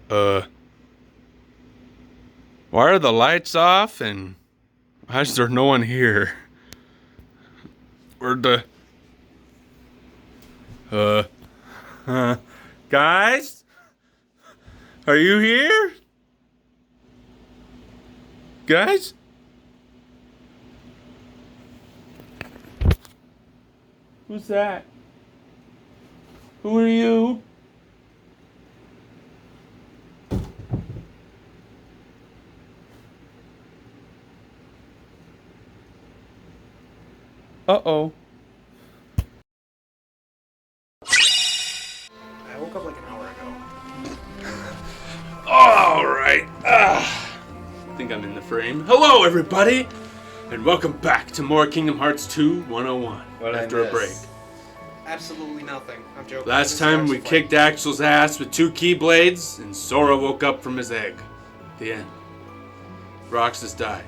Why are the lights off and why is there no one here? Where'd the... Guys? Are you here? Guys? Who's that? Who are you? Uh-oh. I woke up like an hour ago. Alright. I think I'm in the frame. Hello, everybody! And welcome back to more Kingdom Hearts 2 101 after a break. Absolutely nothing. I'm joking. Last time we kicked Axel's ass with 2 Keyblades, and Sora woke up from his egg. The end. Roxas died.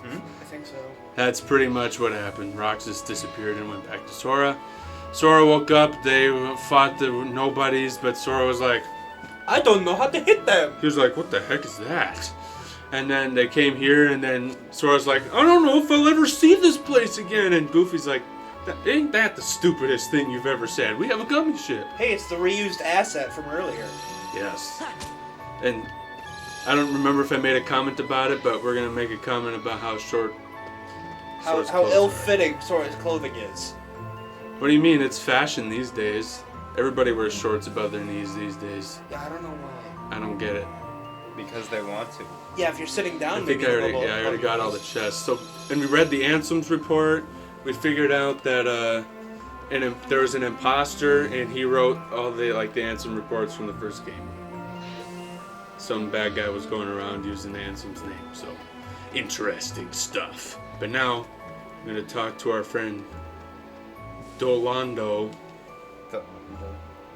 I think so. That's pretty much what happened. Roxas disappeared and went back to Sora. Sora woke up, they fought the nobodies, but Sora was like, I don't know how to hit them! he was like, what the heck is that? And then they came here, and then Sora's like, I don't know if I'll ever see this place again. And Goofy's like, ain't that the stupidest thing you've ever said? We have a gummy ship. Hey, it's the reused asset from earlier. Yes. And I don't remember if I made a comment about it, but we're going to make a comment about how short Sora's How clothes are. ill-fitting Sora's clothing is. What do you mean? It's fashion these days. Everybody wears shorts above their knees these days. Yeah, I don't know why. I don't get it. Because they want to. Yeah, if you're sitting down, I think maybe I already got all the chests. So, and we read the Ansem's report. We figured out that there was an imposter, and he wrote all the Ansem reports from the first game. Some bad guy was going around using Ansem's name. So, interesting stuff. But now, I'm gonna talk to our friend Dolando.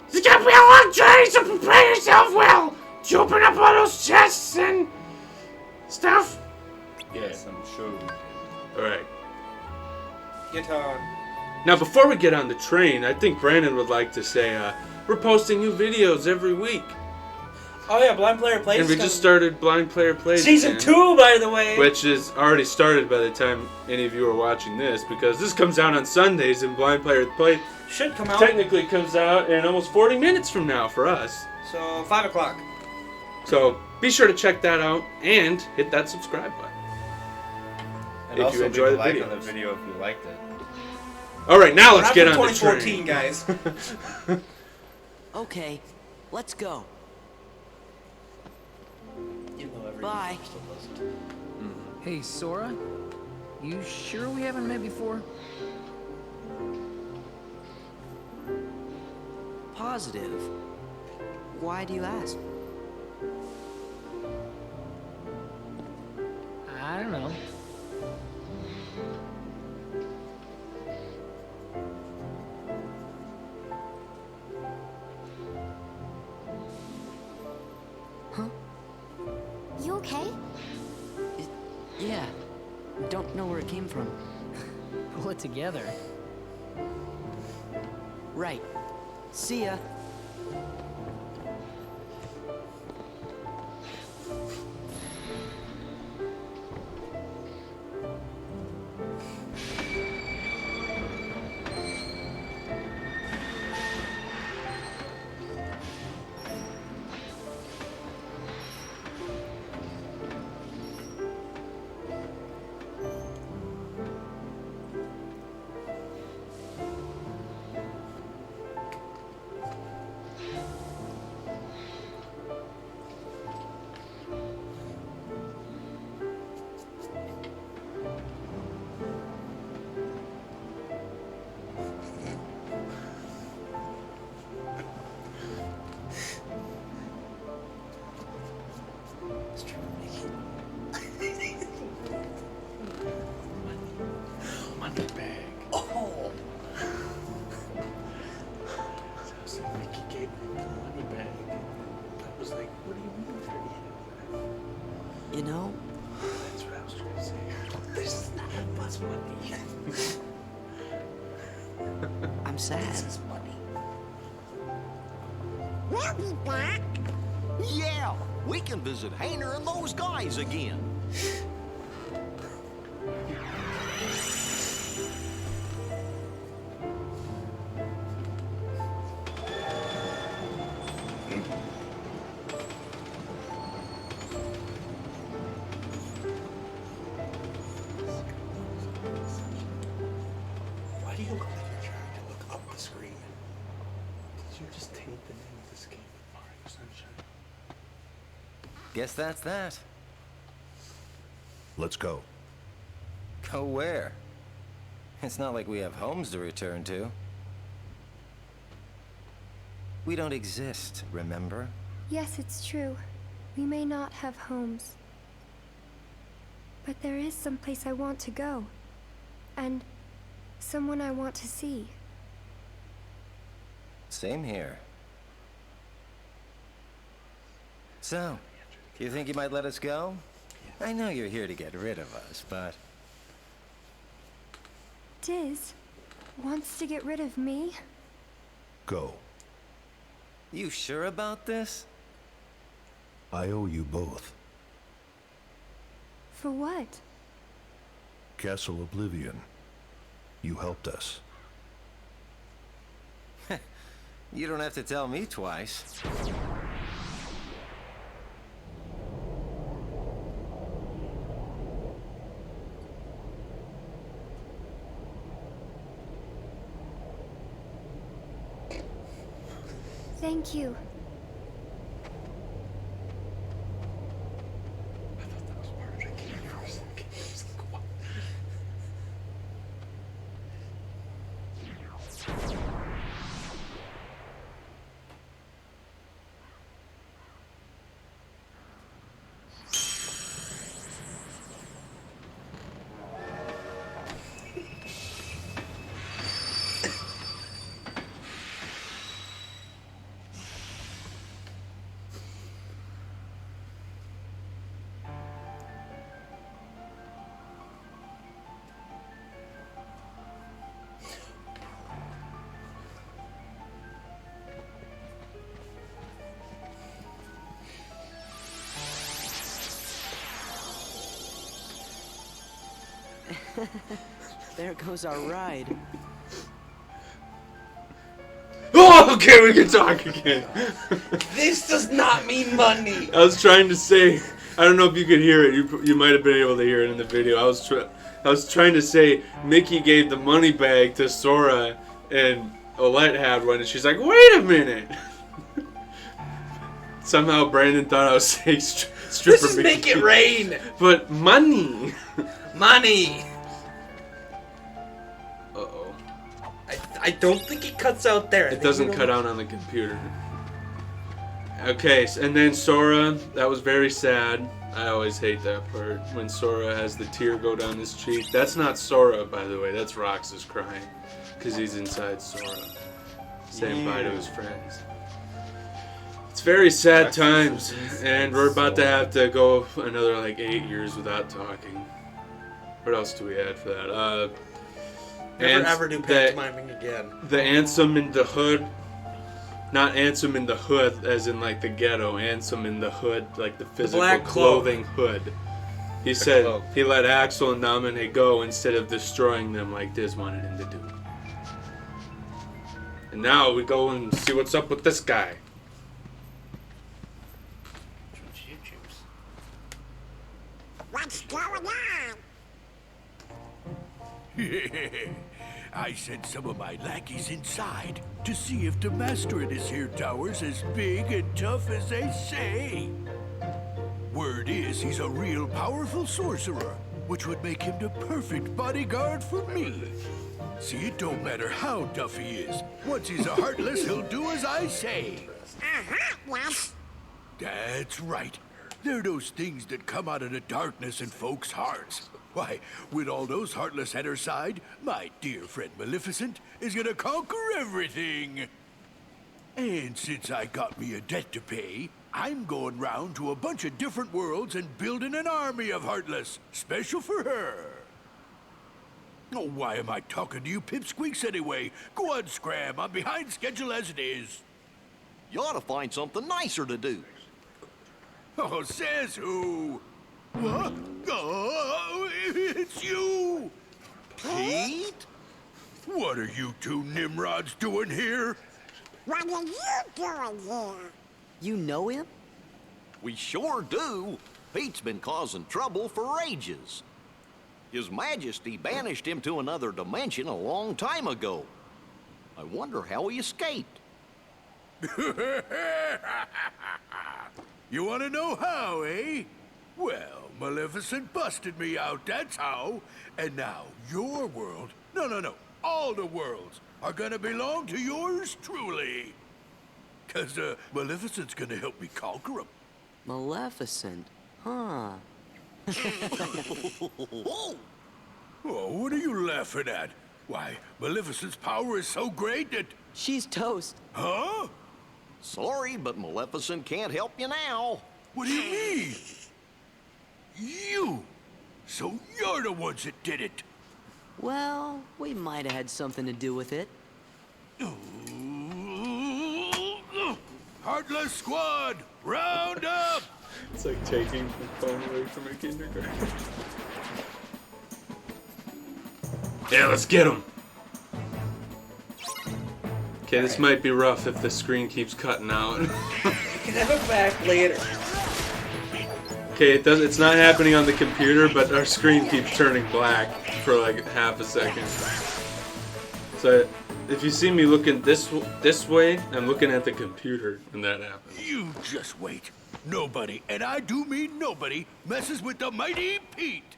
It's gonna be a long journey, so prepare yourself well. Did you open up all those chests and stuff? Yes, I'm sure. Alright. Get on. Now, before we get on the train, I think Brandon would like to say, we're posting new videos every week. Oh yeah, Blind Player Plays. And we just started Blind Player Plays Season again, 2, by the way! which is already started by the time any of you are watching this, because this comes out on Sundays, and Blind Player Plays should come out. technically comes out in almost 40 minutes from now for us. So, 5 o'clock. So, be sure to check that out, and hit that subscribe button. And If also you enjoy leave a the like videos. on the video if you liked it. Alright, now let's Not get from on the 2014, train. guys. Okay, let's go. Bye. Hey, Sora? You sure we haven't met before? Positive. Why do you ask? I don't know. You okay? Yeah. Don't know where it came from. Pull it together. Right. See ya. Money bag. Oh. So Mickey gave me the money bag. I was like, what do you mean for you? You know, That's what I was trying to say. This is not Buzz money. I'm sad. This is money. We'll be back. Yeah, we can visit Hayner and those guys again. Why do you look like you're trying to look up the screen? Did you just taint the name of this game? Mario Sunshine. Guess that's that. Let's go. Go where? It's not like we have homes to return to. We don't exist, remember? Yes, it's true. We may not have homes. But there is some place I want to go. And someone I want to see. Same here. So, you think you might let us go? I know you're here to get rid of us, but... Diz wants to get rid of me? Go. You sure about this? I owe you both. For what? Castle Oblivion. You helped us. You don't have to tell me twice. Thank you. I thought that was part of the game for a second. I was like, what? There goes our ride. Oh, okay, we can talk again. This does not mean money. I was trying to say, I don't know if you could hear it. You might have been able to hear it in the video. I was trying to say Mickey gave the money bag to Sora, and Olette had one, and she's like, "Wait a minute." Somehow Brandon thought I was saying stripper. This is Mickey. Make It Rain. But money. Money. Uh-oh. I don't think it cuts out there. It doesn't cut out on the computer. Okay, and then Sora, that was very sad. I always hate that part, when Sora has the tear go down his cheek. That's not Sora, by the way, that's Roxas crying, because he's inside Sora, saying bye to his friends. It's very sad times, and we're about to have to go another like 8 years without talking. What else do we add for that? Never ever do pantomiming again. The Ansem in the Hood. Not Ansem in the Hood, as in like the ghetto. Ansem in the Hood, like the physical black clothing hood. He said cloak. he let Axel and Dominic go instead of destroying them like Diz wanted him to do. And now we go and see what's up with this guy. What's going on? I sent some of my lackeys inside to see if the master in this here tower's as big and tough as they say. Word is he's a real powerful sorcerer, which would make him the perfect bodyguard for me. See, it don't matter how tough he is. Once he's a heartless, he'll do as I say. Yes. That's right. They're those things that come out of the darkness in folks' hearts. Why, with all those heartless at her side, my dear friend Maleficent is gonna conquer everything. And since I got me a debt to pay, I'm going round to a bunch of different worlds and building an army of heartless, special for her. Oh, why am I talking to you pipsqueaks anyway? Go on, Scram. I'm behind schedule as it is. You ought to find something nicer to do. Oh, says who? What? Oh, it's you! Pete? What are you two Nimrods doing here? What are you doing here? You know him? We sure do. Pete's been causing trouble for ages. His Majesty banished him to another dimension a long time ago. I wonder how he escaped. You want to know how, eh? Well, Maleficent busted me out, that's how. And now your world, no, all the worlds are gonna belong to yours truly. 'Cause Maleficent's gonna help me conquer them. Maleficent, huh? Oh, what are you laughing at? Why, Maleficent's power is so great that... She's toast. Huh? Sorry, but Maleficent can't help you now. What do you mean? You! So you're the ones that did it. Well, we might have had something to do with it. Heartless Squad, round up! It's like taking the phone away from a kindergarten. Yeah, let's get him. Okay, this might be rough if the screen keeps cutting out. You can have it back later. Okay, it's not happening on the computer, but our screen keeps turning black for like half a second. So if you see me looking this way, I'm looking at the computer, and that happens. You just wait. Nobody, and I do mean nobody, messes with the mighty Pete.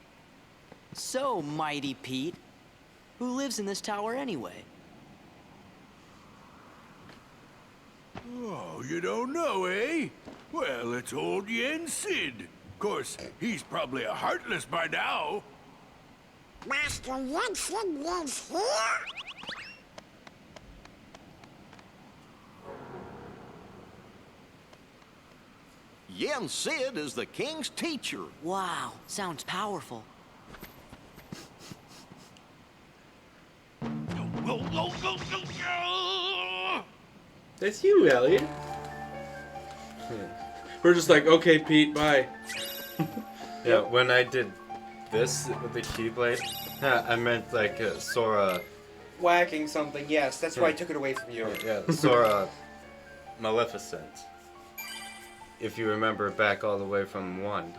So, Mighty Pete, who lives in this tower anyway? Oh, you don't know, eh? Well, it's old Yen Sid. Of course, he's probably a heartless by now. Master Jensen lives here? Yen Sid is the king's teacher. Wow, sounds powerful. That's you, Elliot. We're just like, okay, Pete, bye. Yeah, when I did this with the Keyblade, I meant like Sora. Whacking something, yes. That's why I took it away from you. Yeah, Sora Maleficent. If you remember back all the way from 1.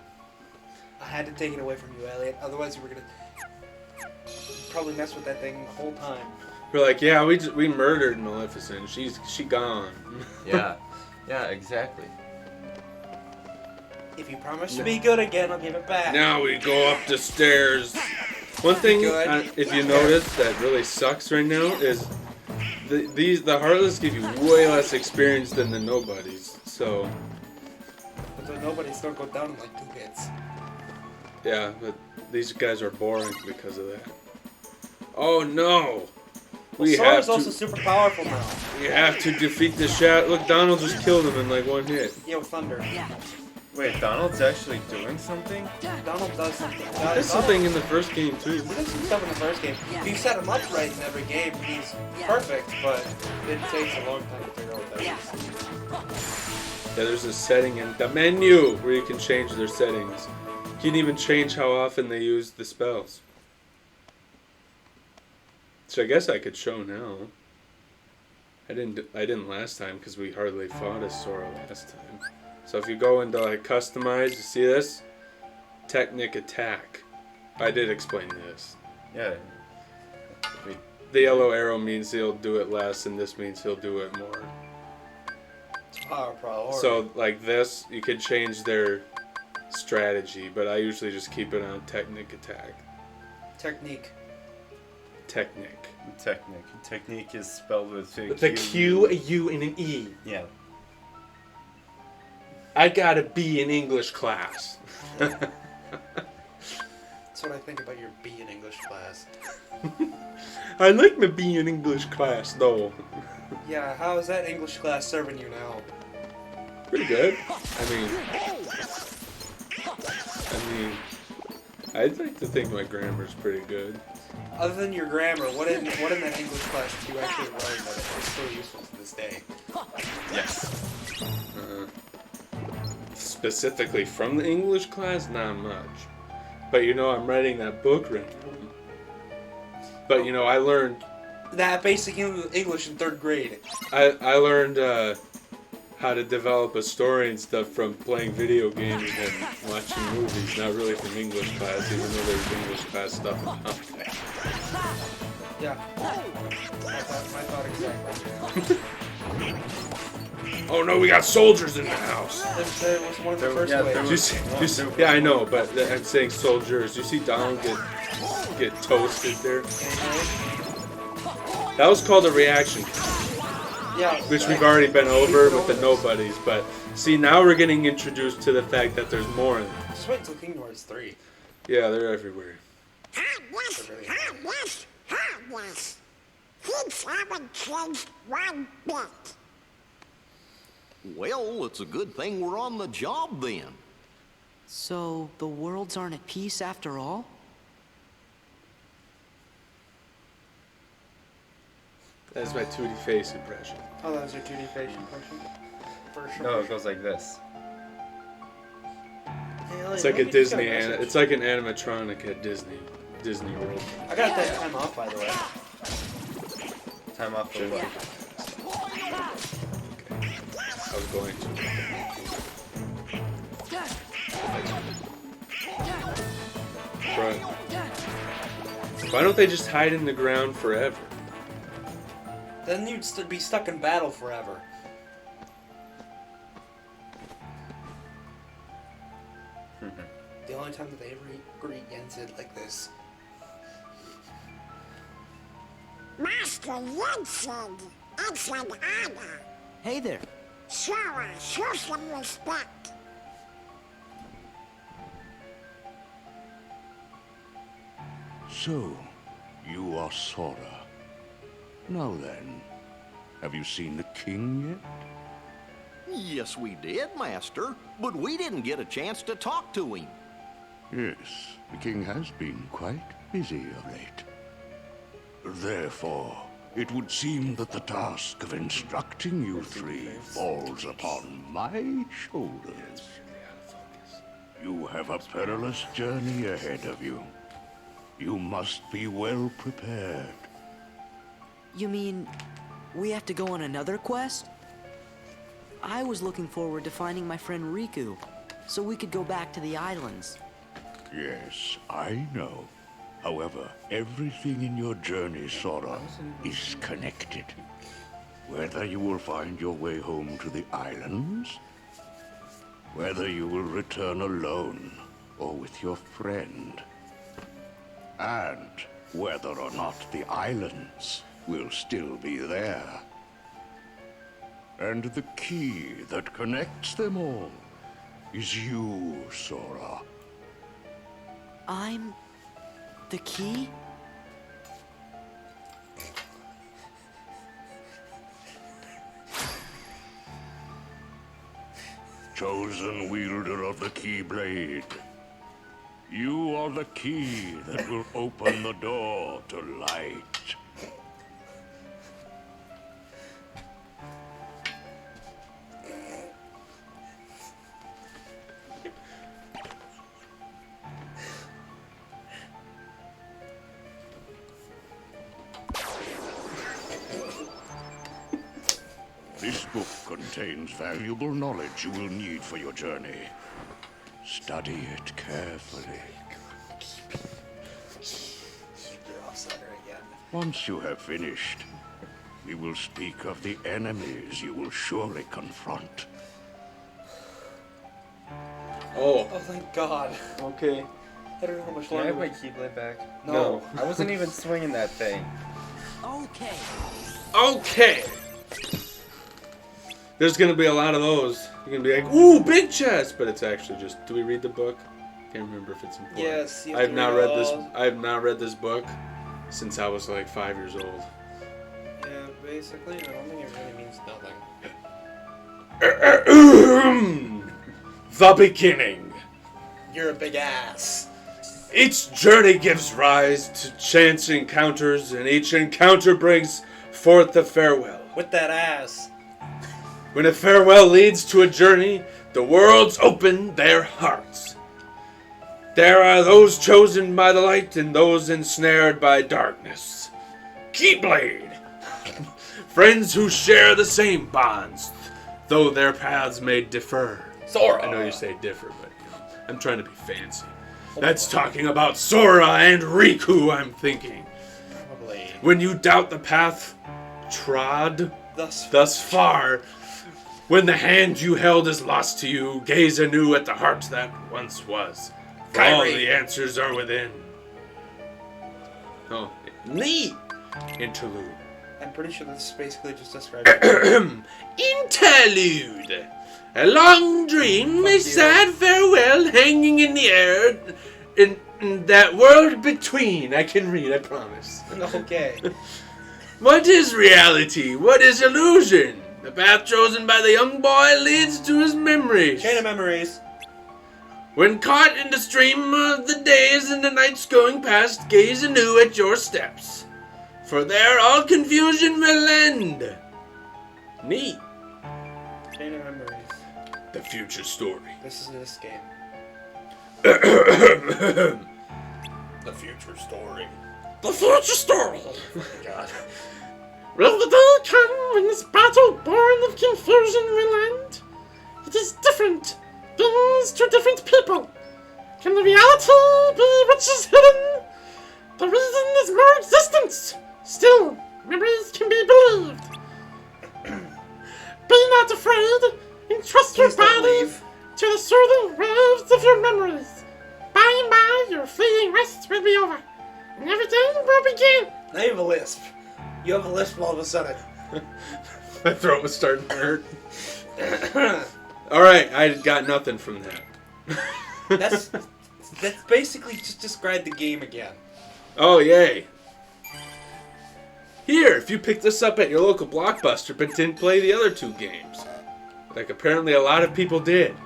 I had to take it away from you, Elliot. Otherwise, you were gonna probably mess with that thing the whole time. We're like, yeah, we murdered Maleficent. She gone. Yeah, yeah, exactly. If you promise to be good again, I'll give it back. Now we go up the stairs. One thing, if you notice, that really sucks right now is the Heartless give you way less experience than the Nobodies. So. But the Nobodies don't go down in like 2 hits. Yeah, but these guys are boring because of that. Oh no! Well, Sora's also super powerful now. We have to defeat the Shadow. Look, Donald just killed him in like 1 hit. Yeah, with thunder. Yeah. Wait, Donald's actually doing something? Donald does something. There's something in the first game too. He does some stuff in the first game. If you set him up right in every game, he's perfect, but it takes a long time to figure out what that is. Yeah, there's a setting in the menu where you can change their settings. You can even change how often they use the spells. So I guess I could show now. I didn't last time because we hardly fought as Sora last time. So if you go into like customize, you see this? Technic attack. I did explain this. Yeah. The yellow arrow means he'll do it less, and this means he'll do it more. Priority. So like this, you could change their strategy, but I usually just keep it on technic attack. Technique. Technic. Technique is spelled with a Q, a U, and an E. Yeah. I got a B in English class. That's what I think about your B in English class. I like my B in English class, though. Yeah, how is that English class serving you now? Pretty good. I'd like to think my grammar's pretty good. Other than your grammar, what in that English class did you actually learn that is still useful to this day? Yes. specifically from the English class, not much. But you know, I'm writing that book right now. But you know, I learned that basic English in 3rd grade. I learned how to develop a story and stuff from playing video games and watching movies, not really from English class, even though there's English class stuff out there. Yeah. My thought exactly. Oh no, we got soldiers in the house. That was one of the first waves. Yeah, I know, but I'm saying soldiers. You see Donald get toasted there? That was called a reaction. Yeah. Which we've already been over with the nobodies, but see, now we're getting introduced to the fact that there's more in them. Just wait until Kingdom Hearts 3. Yeah, they're everywhere. Yes. Kids haven't changed one bit. Well, it's a good thing we're on the job then. So, the worlds aren't at peace after all? That's my 2D face impression. Oh, that was your 2D face impression? For sure. No, it goes like this. It's like a Disney, it's like an animatronic at Disney World. I got that time off, by the way. Time off for what? I was going to. Right. Why don't they just hide in the ground forever? Then you'd be stuck in battle forever. The only time that they ever agree against it like this. Master Vincent, it's an honor. Hey there. Sora, show some respect. So, you are Sora. Now then, have you seen the king yet? Yes, we did, Master, but we didn't get a chance to talk to him. Yes, the king has been quite busy of late. Therefore, it would seem that the task of instructing you three falls upon my shoulders. You have a perilous journey ahead of you. You must be well prepared. You mean we have to go on another quest? I was looking forward to finding my friend Riku, so we could go back to the islands. Yes, I know. However, everything in your journey, Sora, is connected. Whether you will find your way home to the islands, whether you will return alone or with your friend, and whether or not the islands will still be there. And the key that connects them all is you, Sora. I'm the key? Chosen wielder of the Keyblade. You are the key that will open the door to light. This book contains valuable knowledge you will need for your journey. Study it carefully. Once you have finished, we will speak of the enemies you will surely confront. Oh, thank God. Okay. I don't know how much Can I longer. have my Keyblade back? No. I wasn't even swinging that thing. Okay. Okay. There's gonna be a lot of those. You're gonna be like, ooh, big chest, but it's actually just. Do we read the book? Can't remember if it's important. Yes. You I have not read this. all. I have not read this book since I was like 5 years old. Yeah, basically, I don't think it really means nothing. The beginning. You're a big ass. Each journey gives rise to chance encounters, and each encounter brings forth the farewell. With that ass. When a farewell leads to a journey, The worlds open their hearts. There are those chosen by the light and those ensnared by darkness. Keyblade! Friends who share the same bonds, though their paths may differ. Sora! I know you say differ, but I'm trying to be fancy. That's talking about Sora and Riku, I'm thinking. Probably. When you doubt the path trod Thus far, when the hand you held is lost to you, gaze anew at the heart that once was. For all the answers are within. Oh, neat interlude. I'm pretty sure this is basically just describing. Interlude. A long dream, a sad farewell hanging in the air, in that world between. I can read, I promise. Okay. What is reality? What is illusion? The path chosen by the young boy leads to his memories. Chain of memories. When caught in the stream of the days and the nights going past, gaze anew at your steps. For there all confusion will end. Neat. Chain of memories. The future story. This is this game. The future story. The future story. Oh my god. Will the day come when this battle born of confusion will end? It is different. Things to different people. Can the reality be which is hidden? The reason is more existence. Still, memories can be believed. Be not afraid. Entrust your body to the soothing waves of your memories. By and by, your fleeting rest will be over, and everything will begin. Now you have a lisp. You have a lisp all of a sudden. My throat was starting to hurt. Alright, I got nothing from that. That's basically just describe the game again. Oh, yay. Here, if you picked this up at your local Blockbuster but didn't play the other two games. Like apparently a lot of people did.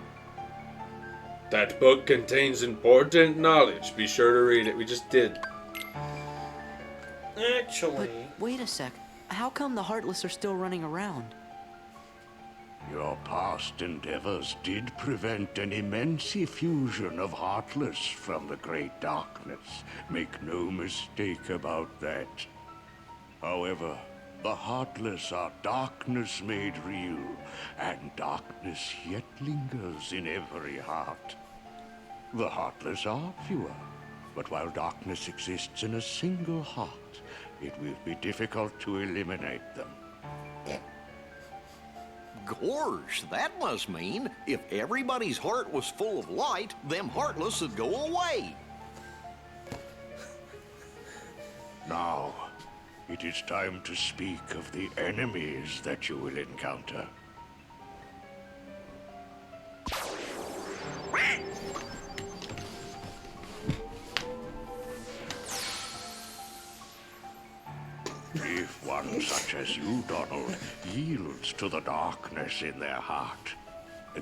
That book contains important knowledge. Be sure to read it. We just did. Actually... But wait a sec. How come the Heartless are still running around? Your past endeavors did prevent an immense effusion of Heartless from the Great Darkness. Make no mistake about that. However, the Heartless are darkness made real, and darkness yet lingers in every heart. The Heartless are fewer, but while darkness exists in a single heart, it will be difficult to eliminate them. Gorge, that must mean if everybody's heart was full of light, them Heartless would go away. Now, it is time to speak of the enemies that you will encounter. If one such as you, Donald, yields to the darkness in their heart,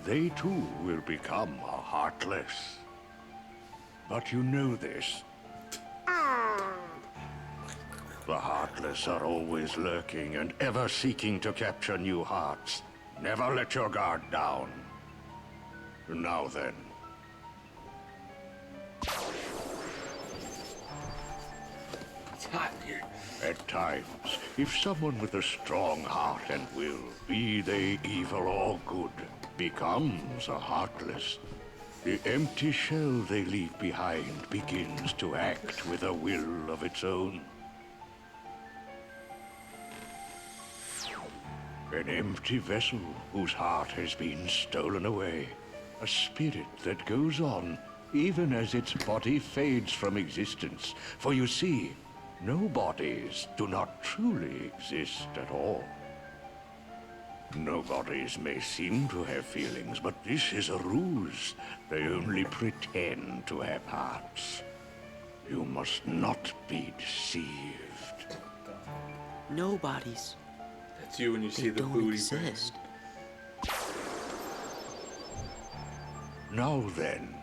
they too will become a Heartless. But you know this. The Heartless are always lurking and ever seeking to capture new hearts. Never let your guard down. Now then. It's hot in here. At times, if someone with a strong heart and will, be they evil or good, becomes a Heartless, the empty shell they leave behind begins to act with a will of its own. An empty vessel whose heart has been stolen away. A spirit that goes on even as its body fades from existence. For you see, no bodies do not truly exist at all. No bodies may seem to have feelings, but this is a ruse. They only pretend to have hearts. You must not be deceived. Nobodies. That's you when you see the don't booty. exist. Now then,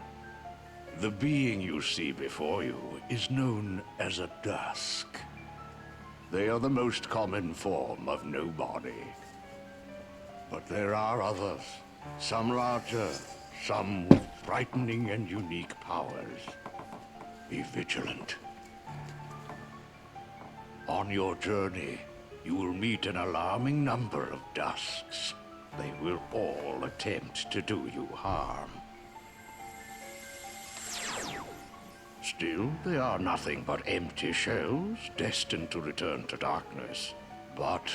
the being you see before you is known as a dusk. They are the most common form of nobody. But there are others, Some larger, some with frightening and unique powers. Be vigilant. On your journey, you will meet an alarming number of dusks. They will all attempt to do you harm. Still, they are nothing but empty shells, destined to return to darkness. But...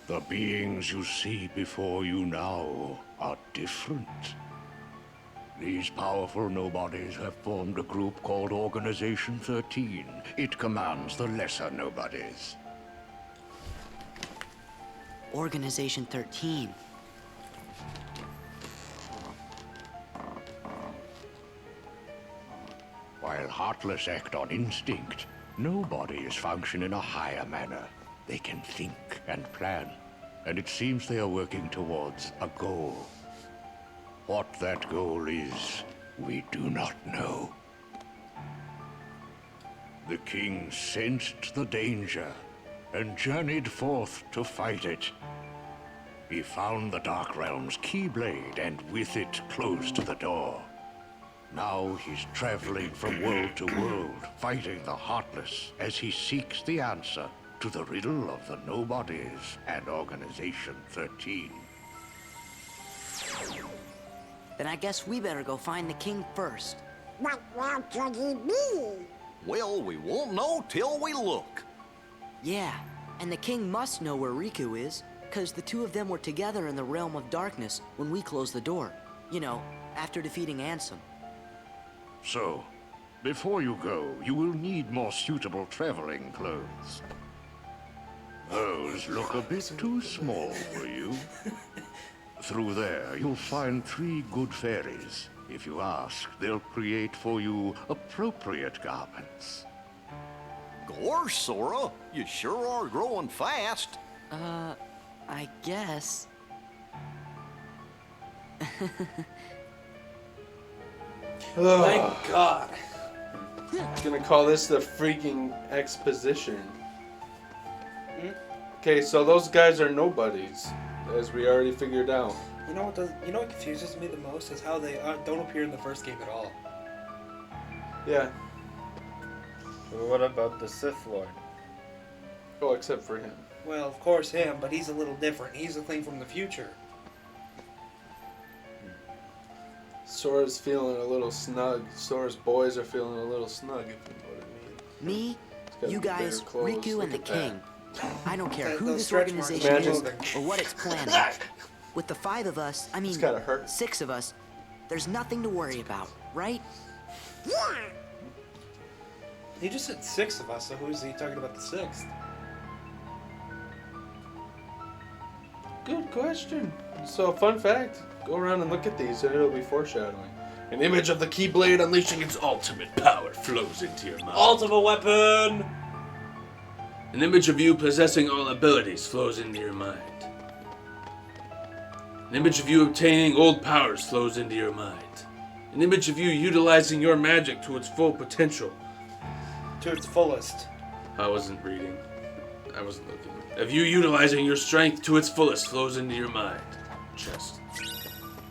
the beings you see before you now are different. These powerful nobodies have formed a group called Organization 13. It commands the lesser nobodies. Organization 13. While Heartless act on instinct, nobodies function in a higher manner. They can think and plan, and it seems they are working towards a goal. What that goal is, we do not know. The king sensed the danger and journeyed forth to fight it. He found the Dark Realm's Keyblade and with it closed the door. Now he's traveling from world to world, fighting the Heartless as he seeks the answer to the riddle of the Nobodies and Organization 13. Then I guess we better go find the king first. But where could he be? Well, we won't know till we look. Yeah, and the king must know where Riku is, because the two of them were together in the Realm of Darkness when we closed the door. You know, after defeating Ansem. So, before you go, you will need more suitable traveling clothes. Those look a bit too small for you. Through there, you'll find 3 good fairies. If you ask, they'll create for you appropriate garments. Gorge, Sora, you sure are growing fast. I guess. Thank God. Gonna call this the freaking exposition. Okay, so those guys are nobodies, as we already figured out. You know what confuses me the most is how they don't appear in the first game at all. Yeah. What about the Sith Lord? Oh, except for him. Well, of course him, but he's a little different. He's a thing from the future. Sora's feeling a little snug. Sora's boys are feeling a little snug, if you know what I mean. Me, got you bigger guys, clothes. Riku, Look and the at king. I don't care who Those this stretch marks organization on is clothing. or what it's planning. With the 5 of us, I mean, It's gotta hurt. 6 of us, there's nothing to worry about, right? Yeah. He just said 6 of us, so who's he talking about the 6th? Good question. So, fun fact, go around and look at these and it'll be foreshadowing. An image of the Keyblade unleashing its ultimate power flows into your mind. Ultimate weapon! An image of you possessing all abilities flows into your mind. An image of you obtaining old powers flows into your mind. An image of you utilizing your magic to its full potential. To its fullest. I wasn't reading. I wasn't looking. Of you utilizing your strength to its fullest flows into your mind. Chest.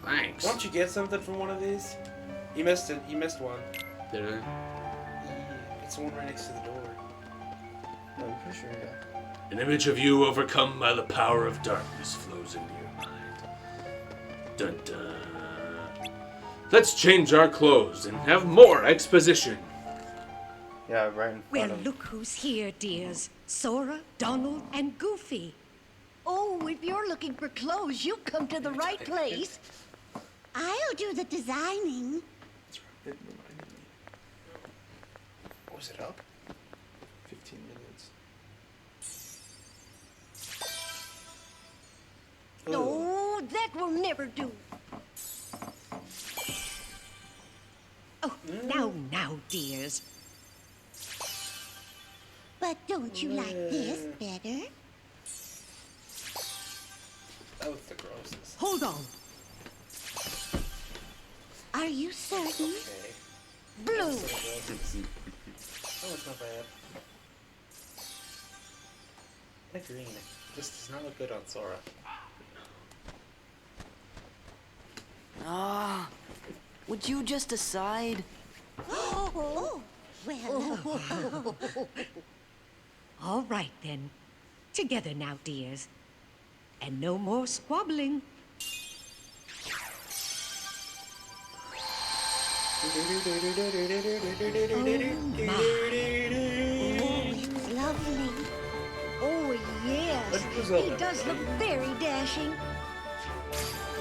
Thanks. Don't you get something from one of these? You missed it. You missed one. Did I? Yeah, it's the one right next to the door. No, I'm pretty sure, yeah. An image of you overcome by the power of darkness flows into your mind. Dun dun. Let's change our clothes and have more exposition. Yeah, right in front Well, of look who's here, dears. Sora, Donald, and Goofy. Oh, if you're looking for clothes, you've come to the right place. I'll do the designing. It reminded me. Was it up? 15 minutes. Oh, that will never do. Oh, now, dears. But don't you like this better? That was the grossest. Hold on. Are you certain? Okay. blue. Oh, it's not bad. That green. This does not look good on Sora. Ah, would you just decide? Oh, well. All right, then. Together now, dears. And no more squabbling. It's lovely. Oh, yes. Look at He Zelda. does look very dashing.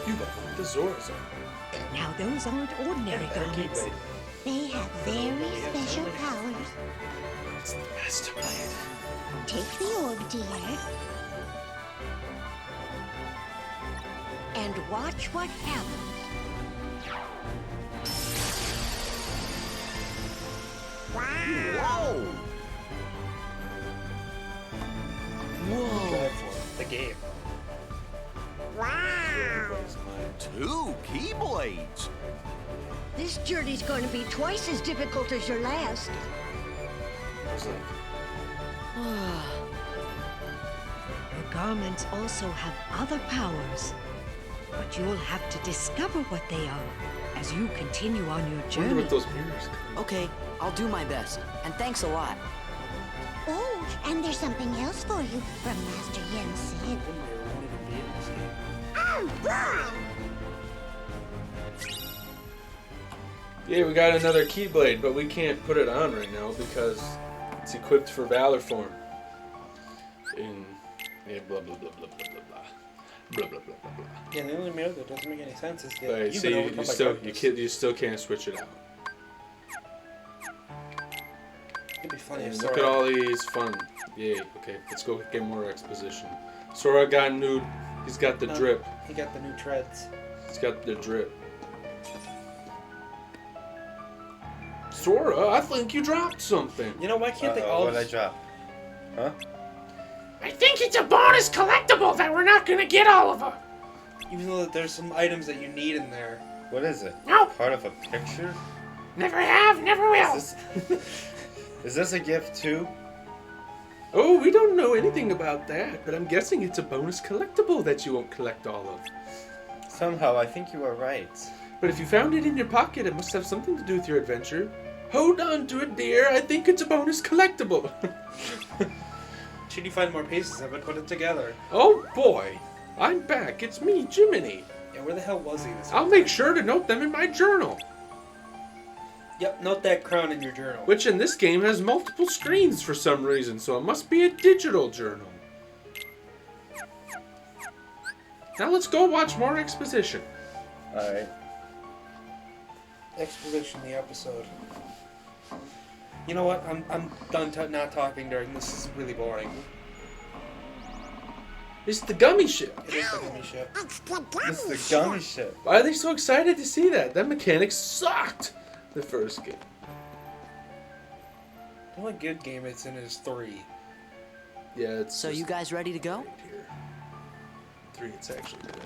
You got the Zoras on. Now, those aren't ordinary garments. They have very special powers. It's the best blade. Take the orb, dear. And watch what happens. Whoa! Whoa. The game. Wow. Two Keyblades. This journey's going to be twice as difficult as your last. Your garments also have other powers. But you'll have to discover what they are as you continue on your I wonder journey. what those mirrors. Okay, I'll do my best. And thanks a lot. Oh, and there's something else for you from Master Yen-Sid. Oh, boy! Yeah, we got another Keyblade, but we can't put it on right now because it's equipped for Valor form. In blah blah blah blah blah blah blah blah blah blah blah. Yeah, the only mirror that doesn't make any sense is that But you've see, been you overcome by still darkness. you still can't switch it out. It'd be funny And if look Sora... at all these fun. Yay. Okay, let's go get more exposition. Sora got new. He's got the drip. He got the new treads. He's got the drip. Sora, I think you dropped something. You know, why can't they all... What'd I drop? Huh? I think it's a bonus collectible that we're not gonna get all of them. Even though there's some items that you need in there. What is it? No. Part of a picture? Never have, never will. Is this a gift too? Oh, we don't know anything about that, but I'm guessing it's a bonus collectible that you won't collect all of. Somehow, I think you are right. But if you found it in your pocket, it must have something to do with your adventure. Hold on to it, dear. I think it's a bonus collectible. Should you find more pieces of it, put it together. Oh boy, I'm back. It's me, Jiminy. Yeah, where the hell was he this I'll make sure to note them in my journal. Yep, note that crown in your journal. Which in this game has multiple screens for some reason, so it must be a digital journal. Now let's go watch more exposition. Alright. Exposition, the episode. You know what? I'm done not talking during this. This is really boring. It's the gummy ship. It is the gummy ship. It's the gummy ship. Why are they so excited to see that? That mechanic sucked the first game. The only good game it's in is 3. Yeah, it's So you guys ready to go? right here. 3, it's actually good.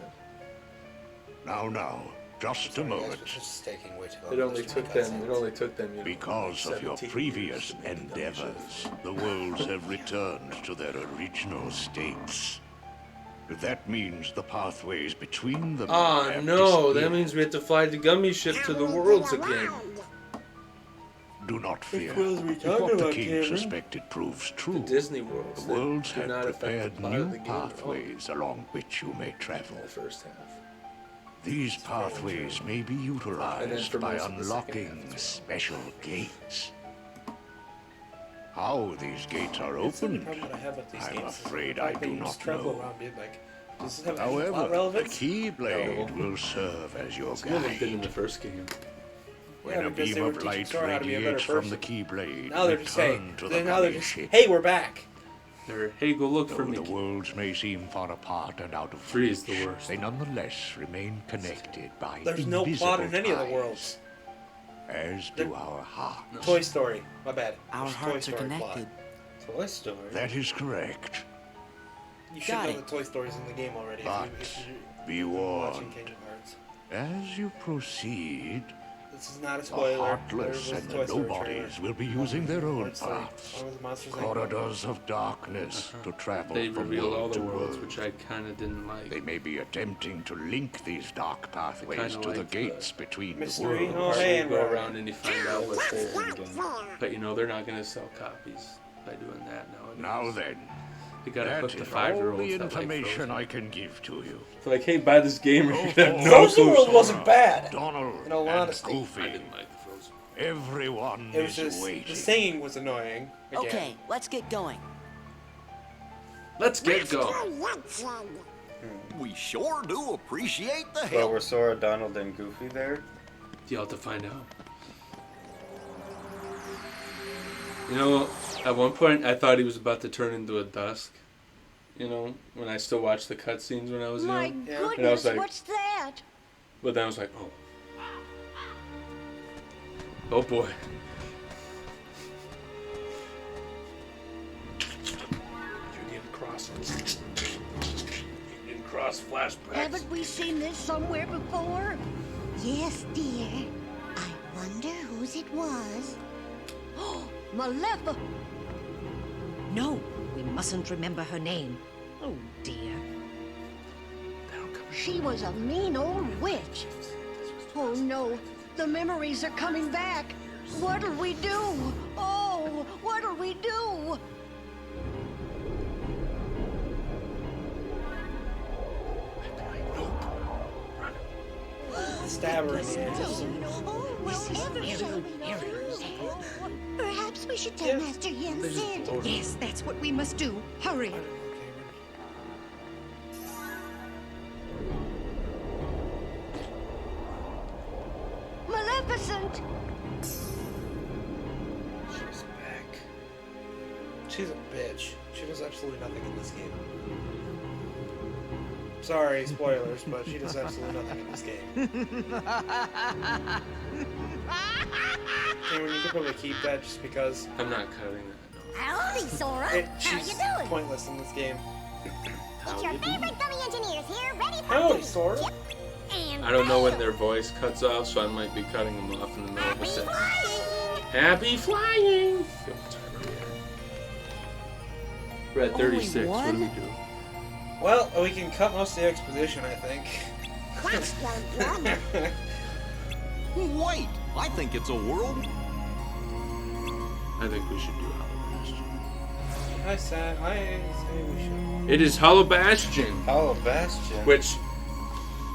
Now, just a moment. It's just taking way too long. It only took them. It only took them. You know, Because of your 17 previous years to make the gummy ship. endeavors, the worlds have returned to their original states. That means the pathways between them Ah, have no, that disappeared. means we have to fly the gummy ship to the worlds again. Do not fear. worlds we If talking what the about, king Cameron? suspected proves The true, Disney worlds. the worlds that do have not affect prepared the plot of new the game at all. pathways along which you may travel. The first half. These pathways may be And then utilized for by most of the second unlocking half. special gates. How these gates are That's the only opened, problem that I have with these I'm games. afraid Like, I they do just not travel know. around it, like, does this have any plot However, the relevance? Keyblade No. will serve as your Some of them did in guide. the first game. When Yeah, a because they beam were of teaching light Sora how to be a better radiates from the person. Keyblade, Now they're just saying, return to the now they're gummy just, ship. hey, we're back. They're, hey, go look for Though me. the worlds may seem far apart and out of 3 is the reach, worst. they nonetheless remain connected by There's no plot in invisible any of the ties, worlds. as do our hearts. Toy Story. My bad. Our There's Toy hearts are Story connected. Toy Story? That is correct. You should Got know it. the Toy Stories in the game already. But if be you're watching warned, Kingdom Hearts. as you proceed, This is not a The spoiler. Heartless and the Nobodies will be using their own It's like paths. one of the monsters I Corridors of darkness to travel They from revealed all world the to worlds, world. which I kind of didn't like. They may be attempting to link these dark pathways Kinda to the like gates between the mystery. worlds. Oh, Part hey, where you go and around and you find out what's there again. But you know they're not gonna sell copies by doing that nowadays. Now then, You gotta that hook the is all 5-year-olds the that like information Frozen. I can give to you. So like, hey, buy this game or you have no Frozen clue. World wasn't bad. Donald In all and honesty. Goofy. I didn't like Frozen. Everyone It was is just waiting. the singing was annoying. Again. Okay, let's get going. Let's get going. We sure do appreciate the But help. were Sora, Donald, and Goofy there? You'll have to find out. You know, at one point I thought he was about to turn into a dusk. You know, when I still watched the cutscenes when I was My young. goodness, And I was like, what's that? but then I was like, oh. Oh boy. Union Cross. Union Cross flashbacks. Haven't we seen this somewhere before? Yes, dear. I wonder whose it was. Oh, Malefa! No, we mustn't remember her name. Oh, dear. She was a mean old witch. Oh no, the memories are coming back. What'll we do? Oh, what'll we do? Stab her in the ass. Oh, whatever shall we do? Perhaps we should tell Master Yen-Sid. Yes, that's what we must do. Hurry. Maleficent! She's back. She's a bitch. She does absolutely nothing in this game. Sorry, spoilers, but she does absolutely nothing in this game. Cameron, you can probably keep that just because I'm not cutting that. Howdy, Sora. she's pointless in this game. It's your favorite dummy engineers here, ready for Howdy, Sora. I don't know when their voice cuts off, so I might be cutting them off in the middle of a sentence. Happy flying! We're at 36. What do we do? Well, we can cut most of the exposition, I think. Wait, I think it's a world. I think we should do Hollow Bastion. I say we should. It is Hollow Bastion. Hollow Bastion. Which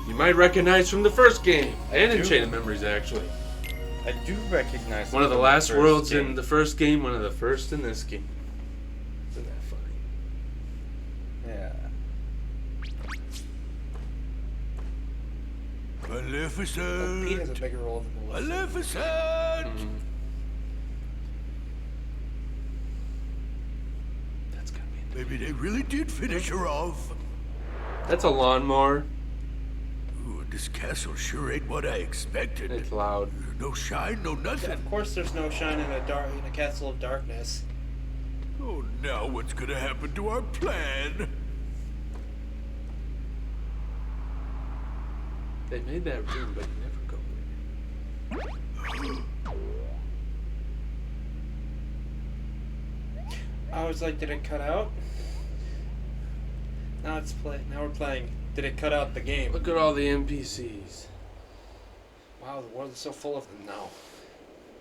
you might recognize from the first game. And Enchanted Memories, actually. I do recognize One of the from last first worlds game. in the first game, one of the first in this game. Isn't that funny? Yeah. Maleficent! Pete has a bigger role than Melissa. Maleficent! That's gonna be. Maybe they really did finish her off. That's a lawnmower. Ooh, this castle sure ain't what I expected. It's loud. No shine, no nothing. Of course, there's no shine in a castle of darkness. Oh, now what's gonna happen to our plan? They made that room, but you never go in. I was like, did it cut out? Now it's play. Now we're playing. Did it cut out the game? Look at all the NPCs. Wow, the world is so full of them now.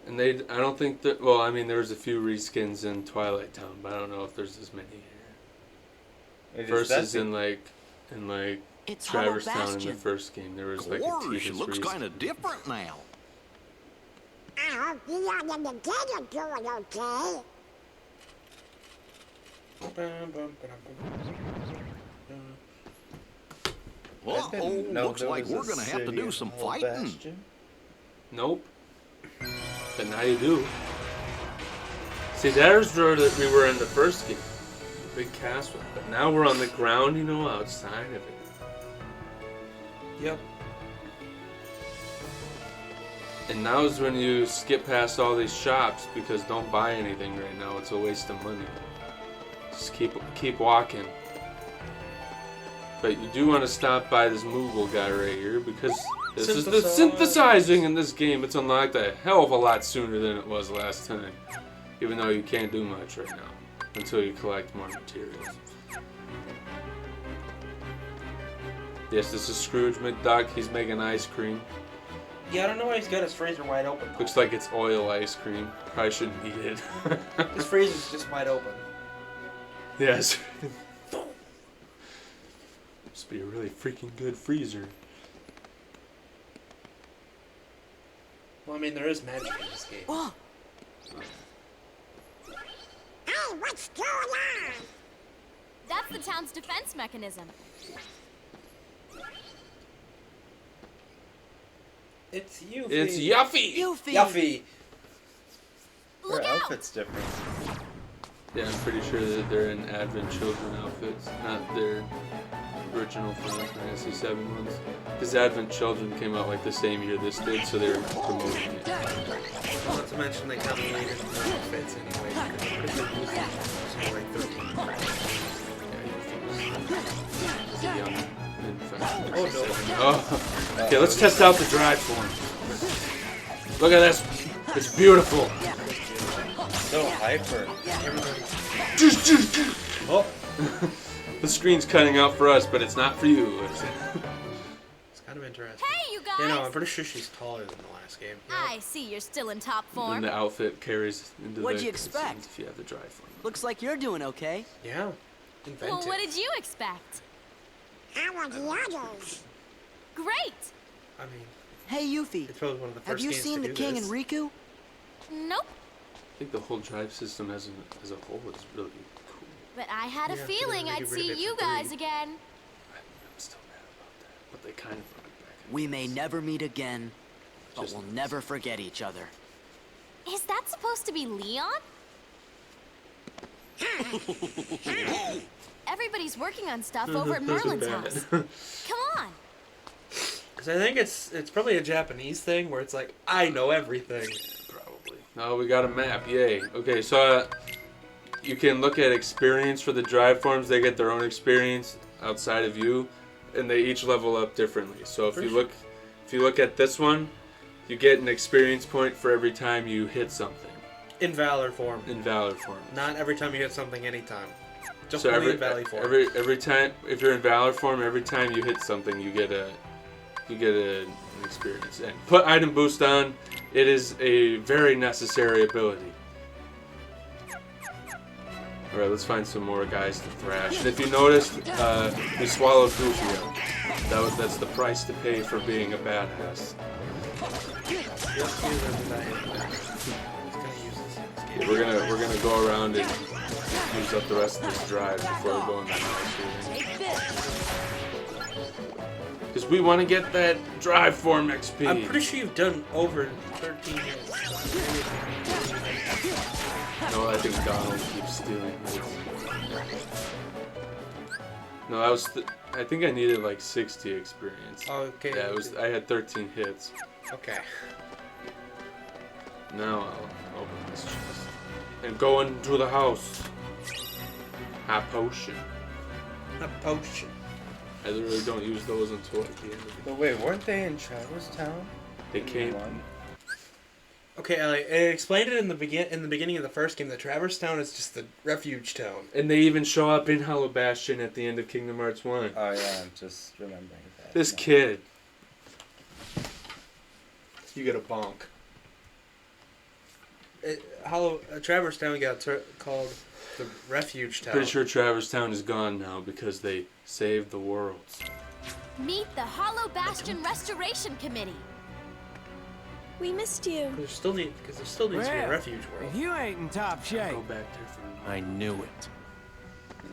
And I don't think that, well, I mean, there was a few reskins in Twilight Town, but I don't know if there's as many here. Versus in like It's Traverse Hollow Town in the Bastion. first game, there was like a Gosh, Titus it looks reskin. kind of different now. Uh-oh, looks like we're gonna have to do some fighting. Nope. But now you do. See, there's where we were in the first game. Big castle. But now we're on the ground, you know, outside of it. Yep. And now is when you skip past all these shops because don't buy anything right now. It's a waste of money. Just keep walking. But you do want to stop by this Moogle guy right here because This is the synthesizing in this game. It's unlocked a hell of a lot sooner than it was last time. Even though you can't do much right now. Until you collect more materials. Yes, this is Scrooge McDuck. He's making ice cream. Yeah, I don't know why he's got his freezer wide open. Looks like it's oil ice cream. Probably shouldn't eat it. His freezer's just wide open. Yes. Must be a really freaking good freezer. Well, I mean, there is magic in this game. Whoa. Hey, what's going on? That's the town's defense mechanism. It's Yuffie. It's Yuffie. Yuffie. Their outfit's different. Yeah, I'm pretty sure that they're in Advent Children outfits, not their original Final Fantasy VII ones. Because Advent Children came out like the same year this did, so they're promoting it. Not to mention they come later in the outfits anyway. So like 13. Oh, okay, let's test out the drive form. Look at this. It's beautiful. So hyper. Oh. The screen's cutting out for us, but it's not for you. It's kind of interesting. Hey, you guys! You know, I'm pretty sure she's taller than the last game. I see you're still in top form. And the outfit carries into What'd the you expect? cutscenes if you have the drive form. Looks like you're doing okay. Yeah. Well, what did you expect? How are the others? Great! I mean... Hey, Yuffie. It's probably one of the first have you games seen to the do King this. and Riku? Nope. I think the whole drive system as a whole is really cool. But I had a feeling I'd see you guys again. I'm still mad about that, but they kind of brought it back. We may never meet again, but we'll never forget each other. Is that supposed to be Leon? Everybody's working on stuff over at Merlin's house. Come on. Because I think it's probably a Japanese thing where it's like, I know everything. Probably. Oh, we got a map. Yay. Okay, so you can look at experience for the drive forms. They get their own experience outside of you, and they each level up differently. So if you look at this one, you get an experience point for every time you hit something. In Valor form. In Valor form. Not every time you hit something, anytime. Just So only in Valley form. every time, if you're in Valor form, every time you hit something, you get an experience. And put item boost on. It is a very necessary ability. All right, let's find some more guys to thrash. And if you noticed, we swallowed Goofy up. That's the price to pay for being a badass. Yeah, we're gonna go around and use up the rest of this drive before we go on the house. Because we want to get that drive form XP. I'm pretty sure you've done over 13 minutes. No, I think Donald keeps stealing his. No, I think I needed like 60 experience. Oh, okay. Yeah, I had 13 hits. Okay. Now I'll open this chest. And go into the house. A potion. A potion. I literally don't use those until at the end of the But wait, weren't they in Traverse Town? They came. Okay, Ellie, it explained it in the beginning of the first game that Traverse Town is just the refuge town. And they even show up in Hollow Bastion at the end of Kingdom Hearts 1. Oh yeah, I'm just remembering that. This kid. You get a bonk. Traverse Town got called the refuge town. Pretty sure Traverse Town is gone now because they saved the world. Meet the Hollow Bastion Restoration Committee. We missed you. There still needs to be a refuge world. You ain't in top shape. Go back there for I knew it.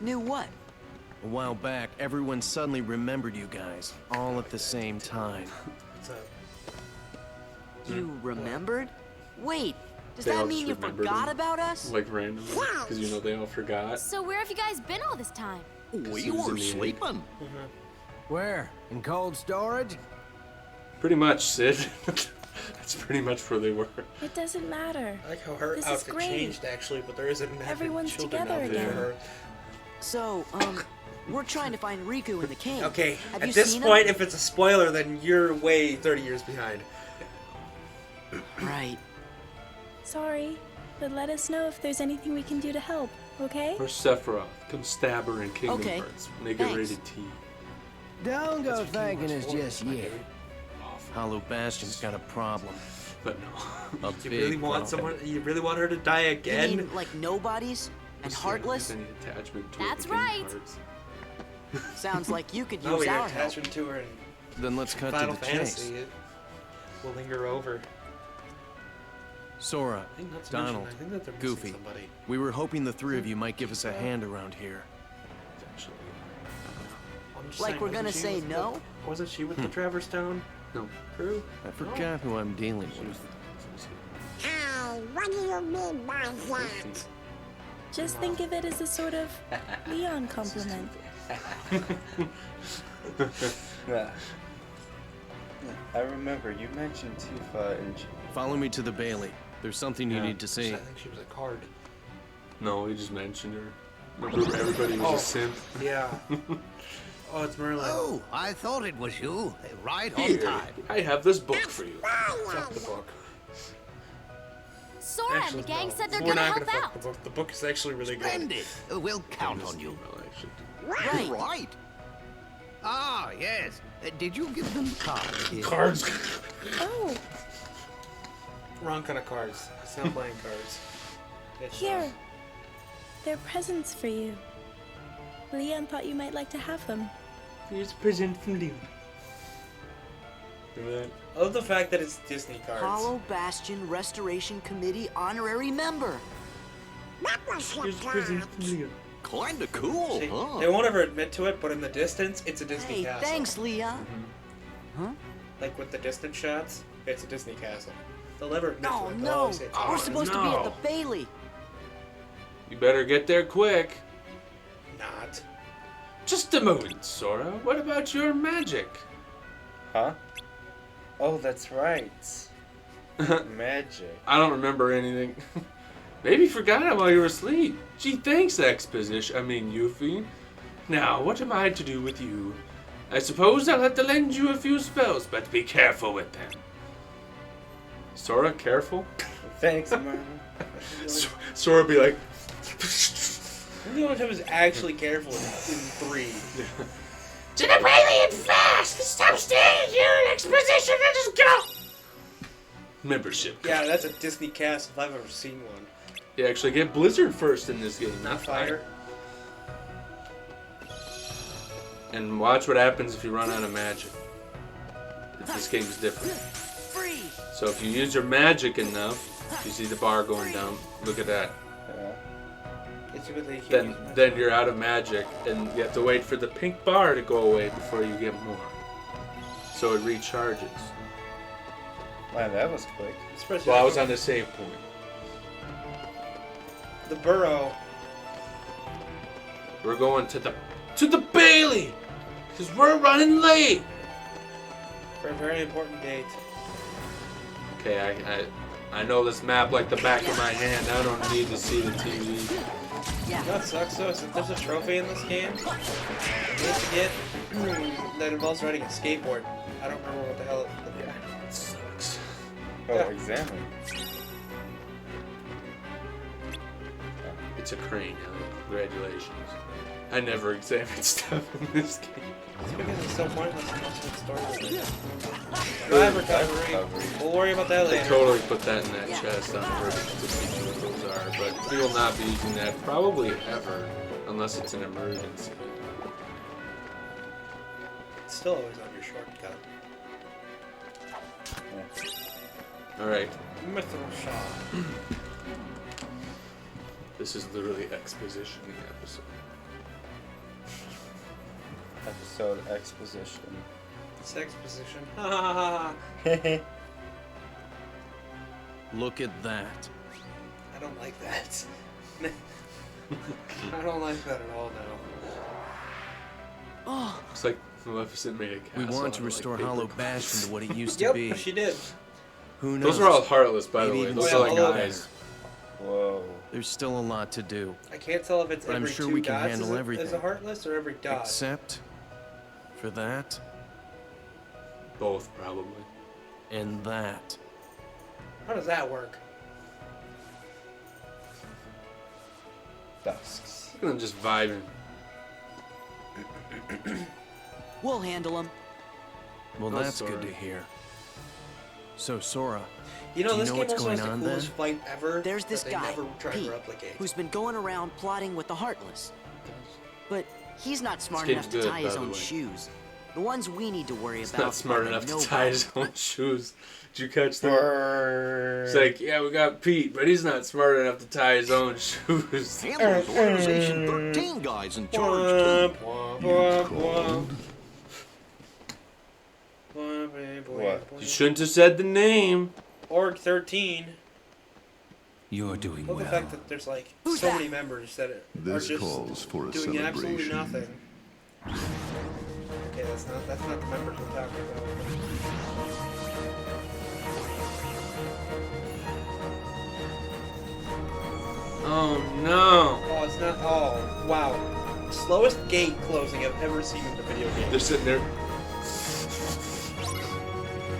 Knew what? A while back, everyone suddenly remembered you guys, all at the same time. You remembered? Wait, does They all that mean just you remembered forgot him. about us? Like randomly, because you know they all forgot. So where have you guys been all this time? We he was in were the egg. sleeping. Where? In cold storage? Pretty much, Sid. That's pretty much where they were. It doesn't matter. I like how her This is outfit great. changed actually, but there isn't an Everyone's children together outfit for again. her. So, We're trying to find Riku in the cave. Okay, Have at you this seen point, him? if it's a spoiler, then you're way 30 years behind. Right. Sorry, but let us know if there's anything we can do to help, okay? Or Sephiroth. Come stab her in Kingdom Okay, Hearts. Make it thanks. rated T. Don't go thanking us just yet. Hollow Bastion's got a problem. But no. A You big really want problem. someone? You really want her to die You again? mean like nobodies and heartless? Any attachment to That's it in Kingdom right. Hearts. Sounds like you could No, use your our help. attachment to her in Then let's cut Final to the Fantasy chase. it will linger over. Sora, I think not to mention, Donald, I think that they're missing Goofy, somebody. we were hoping the three of you might give us a hand around here. I'm just Like saying, we're wasn't gonna she say with the- no? Wasn't she with the Traverse Town No. crew? I forgot who I'm dealing with. Hey, what do you mean by that? Just think of it as a sort of Leon compliment. Yeah. I remember you mentioned Tifa and Follow me to the Bailey. There's something you need to see. I think she was a card. No, he just mentioned her. Remember everybody was a simp? Yeah. Oh, it's Merlin. Oh, I thought it was you. Right on Here, time. I have this book for you. Fuck the book. Sora and the gang no. said they're We're gonna not help gonna out. fuck the book. The book is actually really good. Splendid. We'll count on you. Right. Right. Ah, yes. Did you give them cards? Cards. Oh, Wrong kind of cards. It's not playing cards. It's, here. They're presents for you. Leon thought you might like to have them. Here's a present from Leon. Remember that? I love the fact that it's Disney cards. Hollow Bastion Restoration Committee honorary member. That was your Here's a present from cards. Leon. Kinda cool, See, huh? they won't ever admit to it, but in the distance, it's a Disney Hey, castle. thanks, Leon. Huh? Like with the distant shots, it's a Disney castle. They'll never admit Oh to it. They'll no! always say it's We're ours. supposed to be at the Bailey. You better get there quick. Not. Just a moment, Sora. What about your magic? Huh? Oh, that's right. Magic. I don't remember anything. Maybe forgot it while you were asleep. Gee, thanks, Yuffie. Now, what am I to do with you? I suppose I'll have to lend you a few spells, but be careful with them. Sora, careful? Thanks, man. Sora be like... The only time is actually careful in 3. To the Bailey and fast! Stop standing here in exposition and just go! Membership. Yeah, that's a Disney castle if I've ever seen one. You actually get Blizzard first in this game, Not fire. And watch what happens if you run out of magic. This game is different. So if you use your magic enough, you see the bar going down. Look at that. It's what they can't use magic. Then you're out of magic, and you have to wait for the pink bar to go away before you get more. So it recharges. Man, that was quick. Well, I was on the save point. The burrow. We're going to the Bailey, cause we're running late. For a very important date. Okay, I know this map like the back of my hand. I don't need to see the TV. Yeah. That sucks though, is if there's a trophy in this game, you have to get that involves riding a skateboard. I don't remember what the hell It sucks. Oh, Yeah. examine. It's a crane, Ellie. Congratulations. I never examined stuff in this game. It's because it's so pointless and most of the story. No advertising. We'll worry about that They later. totally put that in that chest on purpose to teach you what those are, but we will not be using that probably ever, unless it's an emergency. It's still always on your shortcut. Alright, Mithril shot. this is literally exposition episode. Episode exposition. It's exposition. Ha ha ha ha. Look at that. I don't like that. I don't like that at all now. Oh, It's like Maleficent made a castle. We want out to of, restore paper Hollow clips. Bastion to what it used Yep, to be. she did. Who knows? Those are all heartless, by the Maybe way. even Those some are like better. eyes. Whoa. There's still a lot to do. I can't tell if it's But I'm every sure two we can dots handle everything. as a heartless or every dot. Except for that Both, probably. and that. How does that work? Dusks. Look at them just vibing. We'll handle him. Well, Oh, that's Sora. good to hear. So, Sora, You know, do you this know game what's also going has the on coolest then? fight ever. There's this that they guy, never try Pete, to replicate. who's been going around plotting with the Heartless. But he's not smart game's enough to good, tie his by the own way. shoes. The ones we need to worry He's about not smart are the enough to nobodies. tie his own shoes. Did you catch that? It's like, yeah, we got Pete, but he's not smart enough to tie his own shoes. And those Organization 13 guys in charge, too. What? You shouldn't have said the name. Org 13. You're doing Love the well. fact that there's like so many members that are This just calls for a doing absolutely celebration. nothing. Okay, that's not the members we're talking about. Oh no. Oh, it's not. Oh, wow. Slowest gate closing I've ever seen in a video game. They're sitting there.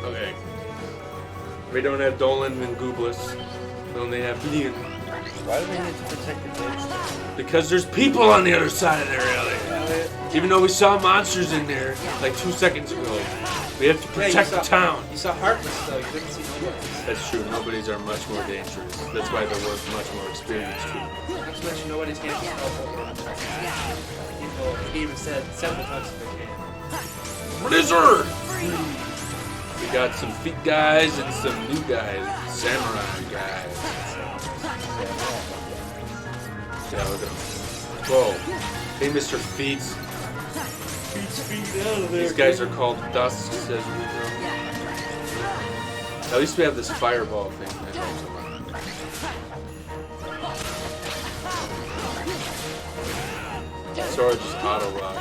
Okay. We don't have Dolan and Gooblis. We only have Ian. Why do they need to protect the gates? Because there's people on the other side of there, Elliot. Even though we saw monsters in there like 2 seconds ago. We have to protect the town. You saw Heartless though, you didn't see nobody. That's true. Nobodies are much more dangerous. That's why they're worth much more experience too. Not to mention nobody's can't people, he even said several times in the game. Blizzard! We got some feet guys and some new guys. Samurai guys. Yeah, look at them. Whoa. Hey, Mr. Feet. These guys are called Dusks, as we know. At least we have this fireball thing. That helps a lot. Sora just auto-rock.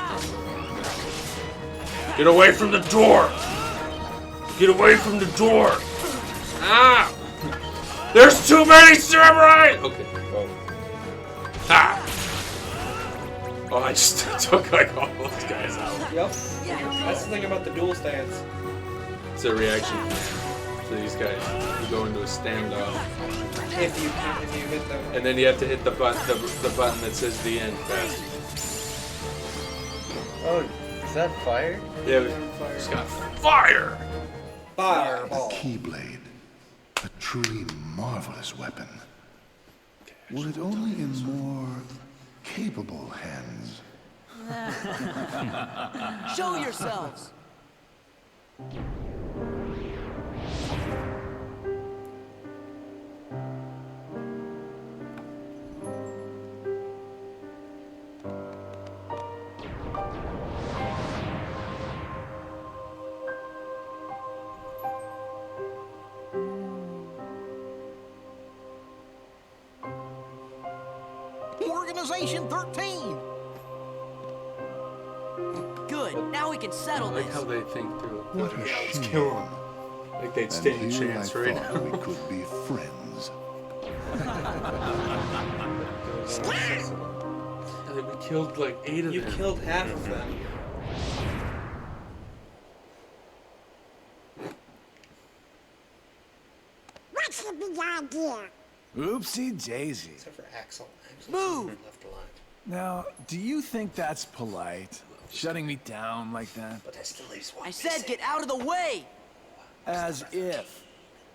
Get away from the door! Get away from the door! Ah! There's too many samurai! Okay. Oh. Ah! Oh, I just took like all those guys out. Yep. That's the thing about the dual stance. It's a reaction to these guys. You go into a standoff. If you hit them. And then you have to hit the button that says the end fast. Oh, is that fire? Yeah, we just got fire! Fireball. A keyblade. A truly marvelous weapon. Were it only in more capable hands. Show yourselves! Organization 13. Good. Now we can settle I like this. how they think through it. What a Let's shame. kill them. Like they'd stand a And here chance I right thought now. we could be friends. We killed like 8 of You them. killed half of them. What's the big idea? Oopsie daisy. Except for Axel. Move! Left alive. Now, do you think that's polite? Shutting me down like that? But that's the least one. I said get out of the way! As if.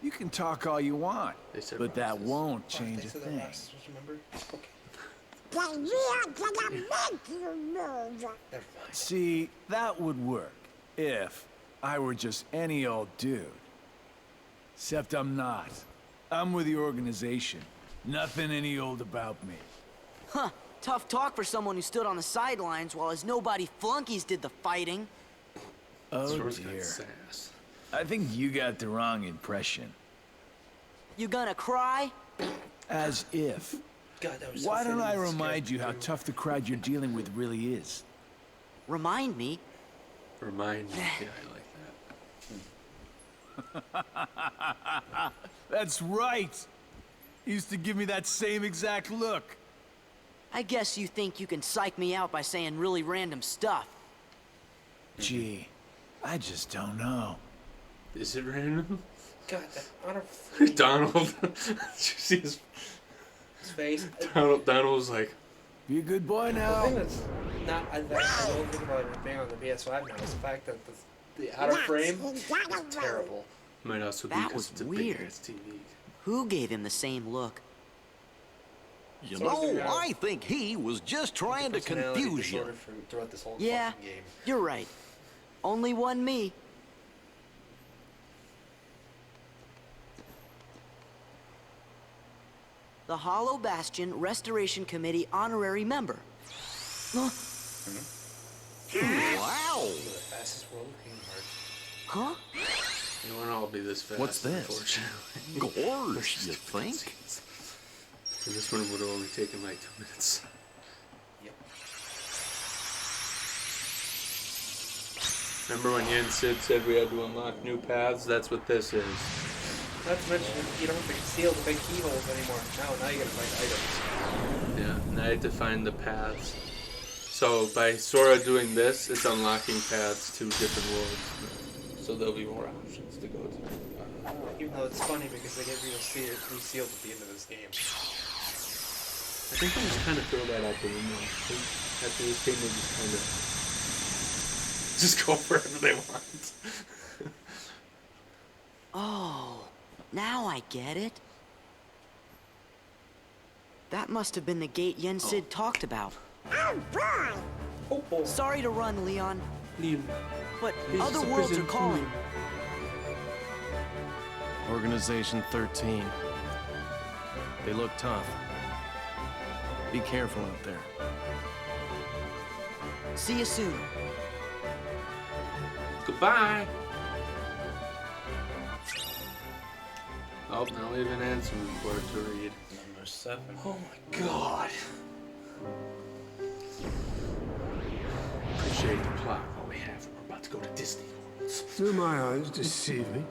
You can talk all you want, They said but that roses. won't change a They said thing. that last, remember? Okay. Then we are gonna make you move. Never mind. See, that would work if I were just any old dude. Except I'm not. I'm with the organization. Nothing any old about me. Huh. Tough talk for someone who stood on the sidelines while his nobody flunkies did the fighting. Oh Sora's got dear. sass. I think you got the wrong impression. You gonna cry? As if. God, that was so Why don't I fitting. remind you how tough the crowd you're dealing with really is? Remind me? Remind me. Yeah, I like that. That's right. He used to give me that same exact look. I guess you think you can psych me out by saying really random stuff. Gee, I just don't know. Is it random? God, that honor. Donald. Did you see his face? Donald was like, be a good boy now. The thing that's not, the only thing about it being on the PS5 now is the fact that the outer frame is terrible. Might also be That because was it's a weird. big ass TV. Who gave him the same look? You know, I think he was just trying to confuse you. Throughout this whole Yeah, fucking game. you're right. Only one me. The Hollow Bastion Restoration Committee honorary member. Wow! Fastest world game art. Huh? You won't all be this fast. What's this? Unfortunately. Gorge, you think? And this one would have only taken like 2 minutes. Yep. Remember when you and Sid said we had to unlock new paths? That's what this is. Not to mention, you don't have to seal the big keyholes anymore. Now you gotta find items. Yeah, and I had to find the paths. So by Sora doing this, it's unlocking paths to different worlds. So there'll be more options to go to. Even though it's funny because they get resealed at the end of this game. I think they'll just kind of throw that out the window. After this game, they just kind of just go wherever they want. Oh, now I get it. That must have been the gate Yen Sid talked about. Oh boy. Sorry to run, Leon. But He's other a worlds are prison calling. too. Organization 13. They look tough. Be careful out there. See you soon. Goodbye. Oh, now we have an answer report to read. Number 7. Oh my god. Appreciate the plot. What we have. We're about to go to Disney World. Do my eyes deceive me?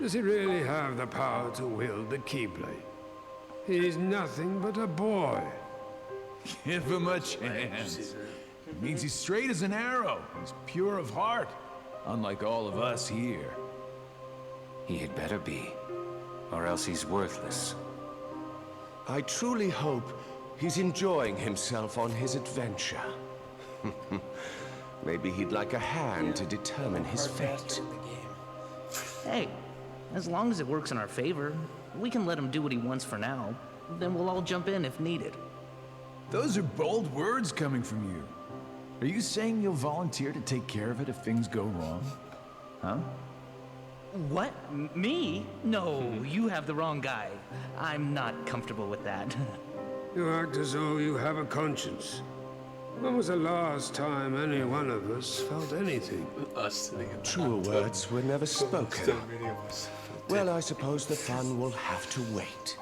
Does he really have the power to wield the Keyblade? He's nothing but a boy. Give him a chance. It means he's straight as an arrow. He's pure of heart. Unlike all of us here. He had better be, or else he's worthless. I truly hope he's enjoying himself on his adventure. Maybe he'd like a hand to determine his fate. Hey, as long as it works in our favor, we can let him do what he wants for now. Then we'll all jump in if needed. Those are bold words coming from you. Are you saying you'll volunteer to take care of it if things go wrong? Huh? What? Me? No, you have the wrong guy. I'm not comfortable with that. You act as though you have a conscience. When was the last time any one of us felt anything? Us sitting in Truer words were never spoken. So many of us. Well, I suppose the fun will have to wait.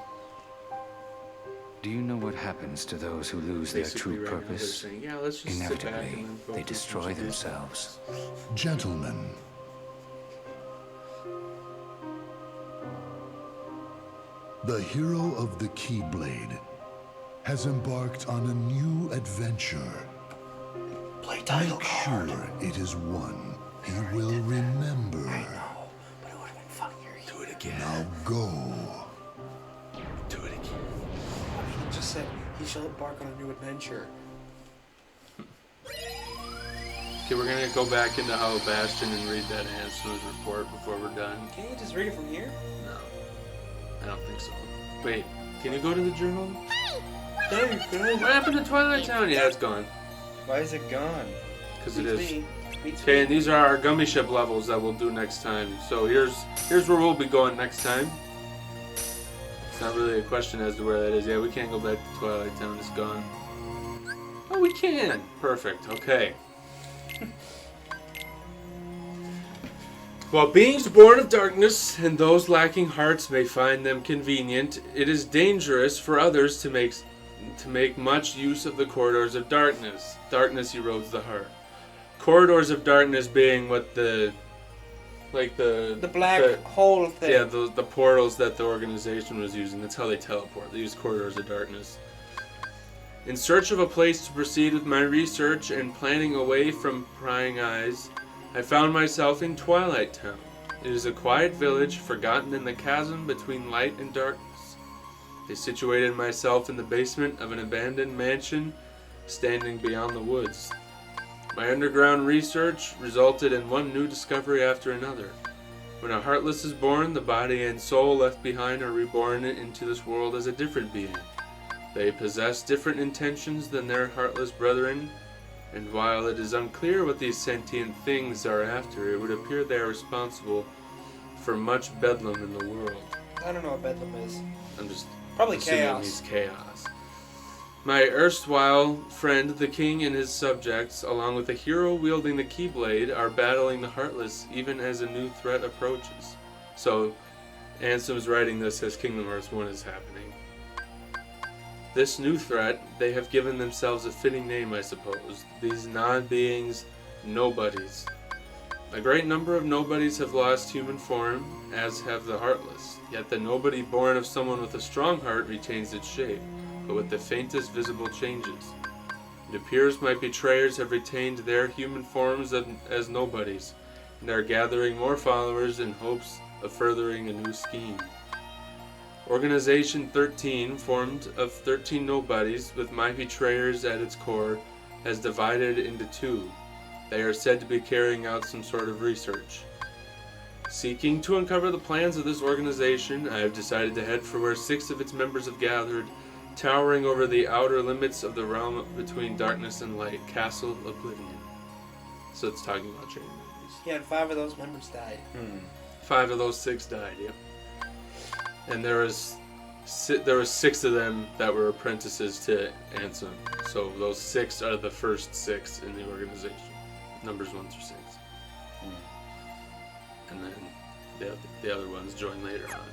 Do you know what happens to those who lose their Basically, true right now they're purpose? saying, yeah, let's just sit back Inevitably, and then they focus destroy on themselves. Gentlemen, the hero of the Keyblade has embarked on a new adventure. Make sure it is one he will remember. I know, but it would have been funnier. Do it again. Now go. Do it again. He just said he shall embark on a new adventure. Okay, we're gonna go back into Hollow Bastion and read that Answer's report before we're done. Can't you just read it from here? No, I don't think so. Wait, can you go to the journal? What happened to Twilight Town? Yeah, it's gone. Why is it gone? Because it is. Beats Okay, me. and these are our gummy ship levels that we'll do next time. So here's where we'll be going next time. It's not really a question as to where that is. Yeah, we can't go back to Twilight Town. It's gone. Oh, we can. Perfect. Okay. While beings born of darkness and those lacking hearts may find them convenient, it is dangerous for others to make much use of the corridors of darkness. Darkness erodes the heart. Corridors of darkness being what the like the black hole thing. Yeah, the portals that the organization was using. That's how they teleport. They use corridors of darkness. In search of a place to proceed with my research and planning away from prying eyes, I found myself in Twilight Town. It is a quiet village forgotten in the chasm between light and darkness. I situated myself in the basement of an abandoned mansion standing beyond the woods. My underground research resulted in one new discovery after another. When a Heartless is born, the body and soul left behind are reborn into this world as a different being. They possess different intentions than their Heartless brethren, and while it is unclear what these sentient things are after, it would appear they are responsible for much bedlam in the world. I don't know what bedlam is. I'm just probably assuming chaos. He's chaos. My erstwhile friend, the king, and his subjects, along with the hero wielding the Keyblade, are battling the Heartless even as a new threat approaches. So, Ansem's writing this as Kingdom Hearts 1 is happening. This new threat, they have given themselves a fitting name, I suppose. These non-beings, nobodies. A great number of nobodies have lost human form, as have the Heartless. Yet the nobody born of someone with a strong heart retains its shape, but with the faintest visible changes. It appears my betrayers have retained their human forms as nobodies, and are gathering more followers in hopes of furthering a new scheme. Organization 13, formed of 13 nobodies with my betrayers at its core, has divided into two. They are said to be carrying out some sort of research. Seeking to uncover the plans of this organization, I have decided to head for where 6 of its members have gathered, towering over the outer limits of the realm between darkness and light, Castle Oblivion. So it's talking about chain members. Yeah, and 5 of those members died. 5 of those 6 died, yep. And there was 6 of them that were apprentices to Ansem. So those 6 are the first 6 in the organization. Numbers 1 through 6. And then the other ones join later on.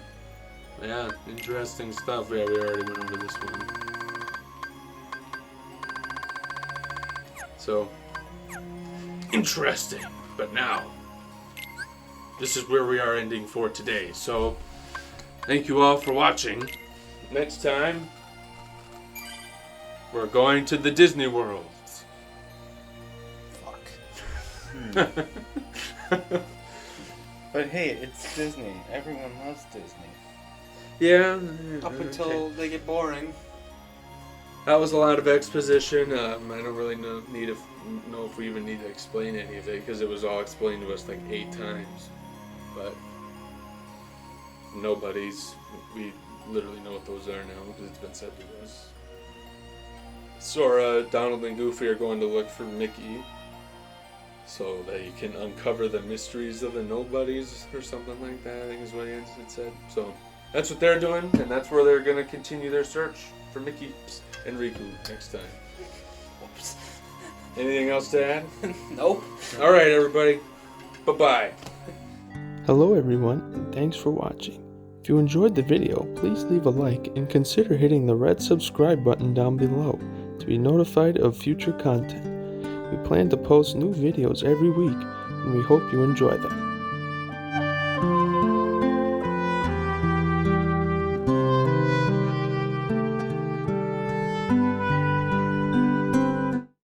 Yeah, interesting stuff. Yeah, we already went over this one. So, interesting. But now, this is where we are ending for today. So, thank you all for watching. Next time, we're going to the Disney World. Fuck. But hey, it's Disney. Everyone loves Disney. Yeah. Up until they get boring. That was a lot of exposition. I don't really know if we even need to explain any of it, because it was all explained to us like 8 times. But nobodies, we literally know what those are now because it's been said to us. Sora, Donald, and Goofy are going to look for Mickey so that you can uncover the mysteries of the nobodies or something like that, I think is what Anson said. So that's what they're doing, and that's where they're going to continue their search for Mickey and Riku next time. Whoops. Anything else to add? Nope. Alright, everybody. Bye-bye. Hello, everyone, and thanks for watching. If you enjoyed the video, please leave a like and consider hitting the red subscribe button down below to be notified of future content. We plan to post new videos every week, and we hope you enjoy them.